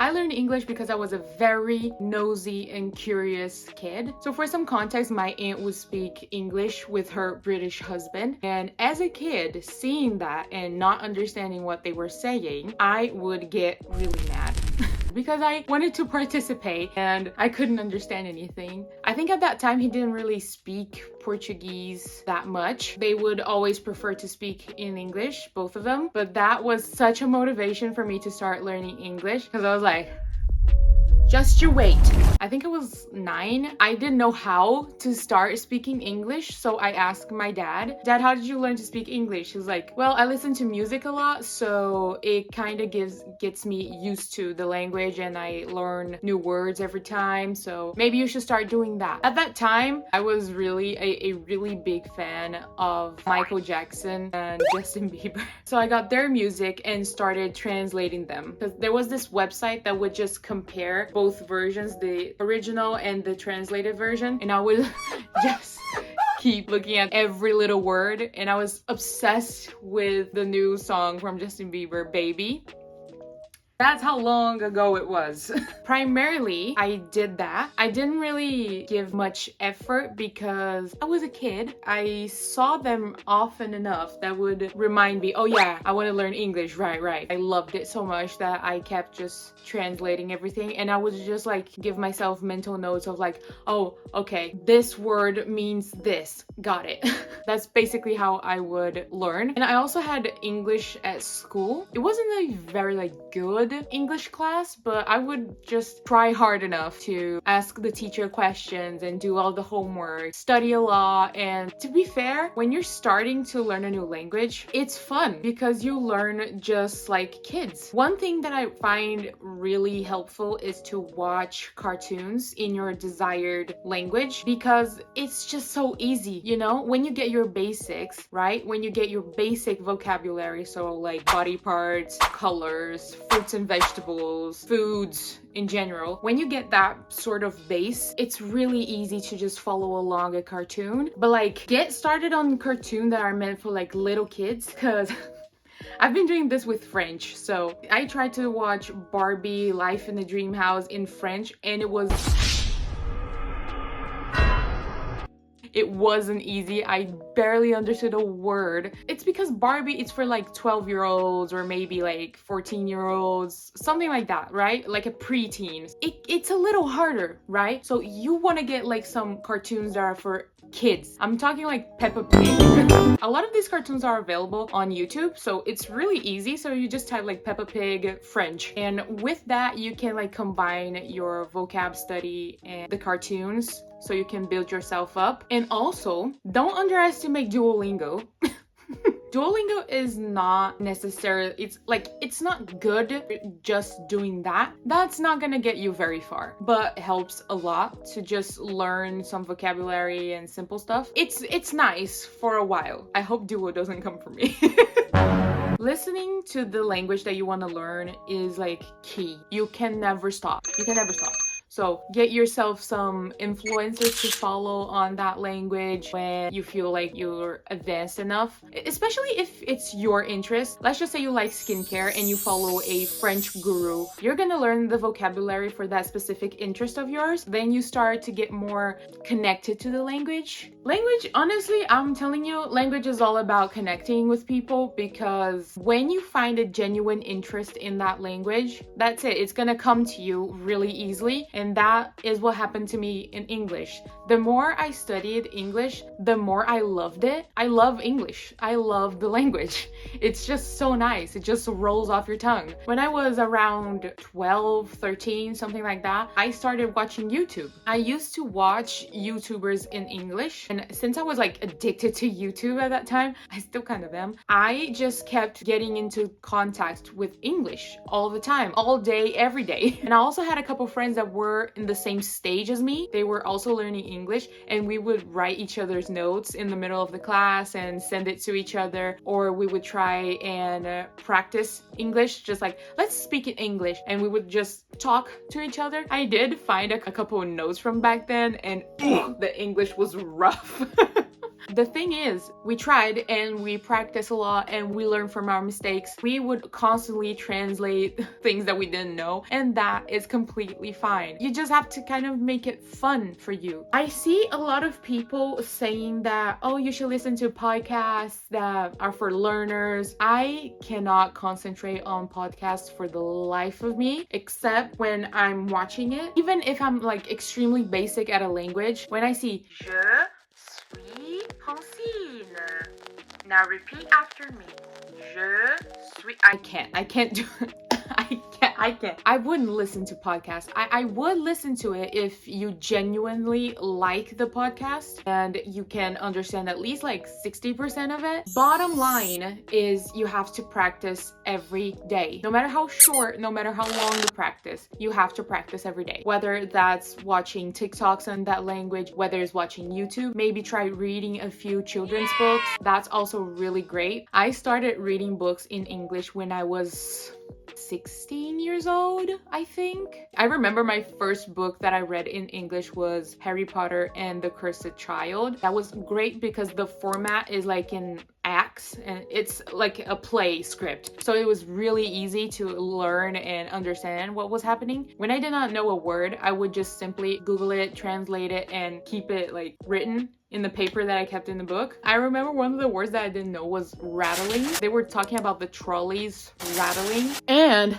I learned English because I was a very nosy and curious kid. So for some context, my aunt would speak English with her British husband. And as a kid, seeing that and not understanding what they were saying, I would get really mad. Because I wanted to participate and I couldn't understand anything. I think at that time he didn't really speak Portuguese that much. They would always prefer to speak in English, both of them. But that was such a motivation for me to start learning English because I was like, just you wait. I think I was 9. I didn't know how to start speaking English, so I asked my dad, "Dad, how did you learn to speak English?" He's like, "Well, I listen to music a lot, so it kind of gets me used to the language and I learn new words every time, so maybe you should start doing that." At that time, I was really a really big fan of Michael Jackson and Justin Bieber. So I got their music and started translating them because there was this website that would just compare both versions, the original and the translated version, and I would just keep looking at every little word, and I was obsessed with the new song from Justin Bieber, Baby. That's how long ago it was. Primarily, I did that. I didn't really give much effort because I was a kid. I saw them often enough that would remind me, oh yeah, I want to learn English, right. I loved it so much that I kept just translating everything, and I would just like give myself mental notes of like, oh, okay, this word means this. Got it. That's basically how I would learn. And I also had English at school. It wasn't a very like good English class, but I would just try hard enough to ask the teacher questions and do all the homework, study a lot. And to be fair, when you're starting to learn a new language, it's fun because you learn just like kids. One thing that I find really helpful is to watch cartoons in your desired language because it's just so easy, you know? When you get your basics, right? When you get your basic vocabulary, so like body parts, colors, fruits and vegetables, foods in general, when you get that sort of base, it's really easy to just follow along a cartoon. But like, get started on cartoons that are meant for like little kids, because I've been doing this with French. So I tried to watch Barbie Life in the Dream House in French, and it wasn't easy. I barely understood a word. It's because Barbie, it's for like 12-year-olds or maybe like 14-year-olds, something like that, right? Like a preteen. It's a little harder, right? So you want to get like some cartoons that are for kids. I'm talking like Peppa Pig. A lot of these cartoons are available on YouTube, so it's really easy. So you just type like Peppa Pig French, and with that you can like combine your vocab study and the cartoons so you can build yourself up. And also, don't underestimate Duolingo. Duolingo is not necessarily, it's not good just doing that. That's not gonna get you very far, but it helps a lot to just learn some vocabulary and simple stuff. It's nice for a while. I hope Duo doesn't come for me. Listening to the language that you want to learn is like key. You can never stop. So get yourself some influencers to follow on that language when you feel like you're advanced enough, especially if it's your interest. Let's just say you like skincare and you follow a French guru. You're gonna learn the vocabulary for that specific interest of yours. Then you start to get more connected to the language. Honestly, I'm telling you, language is all about connecting with people, because when you find a genuine interest in that language, that's it. It's gonna come to you really easily. And that is what happened to me in English. The more I studied English, the more I loved it. I love English. I love the language. It's just so nice. It just rolls off your tongue. When I was around 12, 13, something like that, I started watching YouTube. I used to watch YouTubers in English, and since I was like addicted to YouTube at that time, I still kind of am, I just kept getting into contact with English all the time, all day, every day. And I also had a couple friends that were in the same stage as me. They were also learning English, and we would write each other's notes in the middle of the class and send it to each other, or we would try and practice English, just like, let's speak in English, and we would just talk to each other. I did find a couple of notes from back then, and the English was rough. The thing is, we tried and we practiced a lot and we learned from our mistakes. We would constantly translate things that we didn't know, and that is completely fine. You just have to kind of make it fun for you. I see a lot of people saying that, oh, you should listen to podcasts that are for learners. I cannot concentrate on podcasts for the life of me, except when I'm watching it. Even if I'm like extremely basic at a language, when I see Je suis Francine. Now repeat after me. Je suis. I can't do it. I can't. I wouldn't listen to podcasts. I would listen to it if you genuinely like the podcast and you can understand at least like 60% of it. Bottom line is you have to practice every day. No matter how short, no matter how long the practice, you have to practice every day. Whether that's watching TikToks in that language, whether it's watching YouTube, maybe try reading a few children's books. That's also really great. I started reading books in English when I was 16 years old, I think. I remember my first book that I read in English was Harry Potter and the Cursed Child. That was great because the format is like in acts and it's like a play script. So it was really easy to learn and understand what was happening. When I did not know a word, I would just simply Google it, translate it, and keep it like written in the paper that I kept in the book. I remember one of the words that I didn't know was rattling. They were talking about the trolleys rattling. And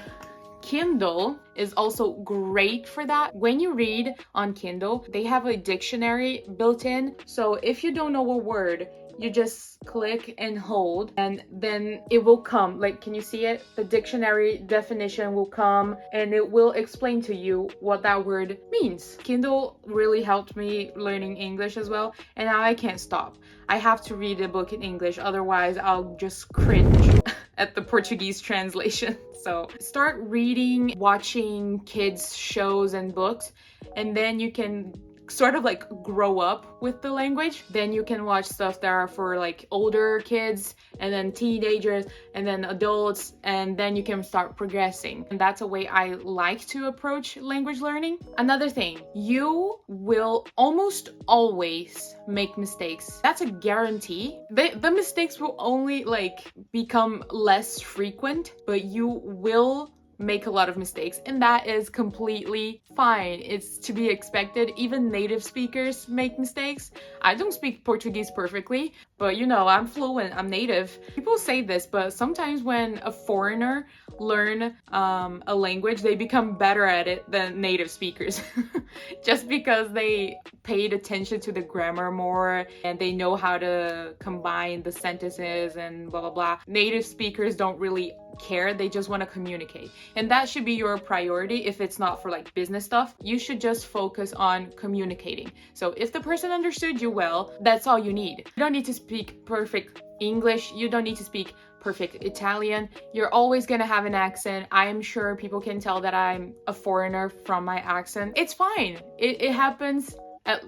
Kindle is also great for that. When you read on Kindle, they have a dictionary built in. So if you don't know a word, you just click and hold and then it will come. Like, can you see it? The dictionary definition will come and it will explain to you what that word means. Kindle really helped me learning English as well, and now I can't stop. I have to read a book in English, otherwise I'll just cringe at the Portuguese translation. So start reading, watching kids shows and books, and then you can sort of like grow up with the language. Then you can watch stuff that are for like older kids and then teenagers and then adults, and then you can start progressing. And that's a way I like to approach language learning. Another thing, you will almost always make mistakes. That's a guarantee. The mistakes will only like become less frequent, but you will make a lot of mistakes, and that is completely fine. It's to be expected. Even native speakers make mistakes. I don't speak Portuguese perfectly, but you know, I'm fluent, I'm native. People say this, but sometimes when a foreigner learn a language, they become better at it than native speakers just because they paid attention to the grammar more and they know how to combine the sentences and blah blah blah. Native speakers don't really care, they just want to communicate, and that should be your priority. If it's not for like business stuff, you should just focus on communicating. So if the person understood you well, that's all you need. You don't need to speak perfect English, you don't need to speak perfect Italian. You're always gonna have an accent. I am sure people can tell that I'm a foreigner from my accent. It's fine, it happens.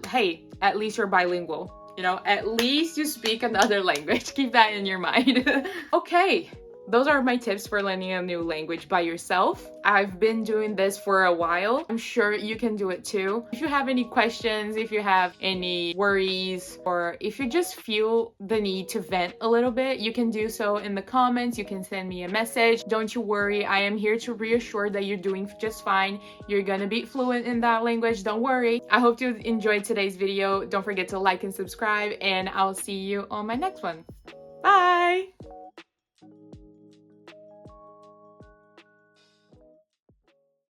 Hey, at least you're bilingual, you know, at least you speak another language. Keep that in your mind. Okay, those are my tips for learning a new language by yourself. I've been doing this for a while. I'm sure you can do it too. If you have any questions, if you have any worries, or if you just feel the need to vent a little bit, you can do so in the comments. You can send me a message. Don't you worry, I am here to reassure that you're doing just fine. You're gonna be fluent in that language, don't worry. I hope you enjoyed today's video. Don't forget to like and subscribe, and I'll see you on my next one. Bye!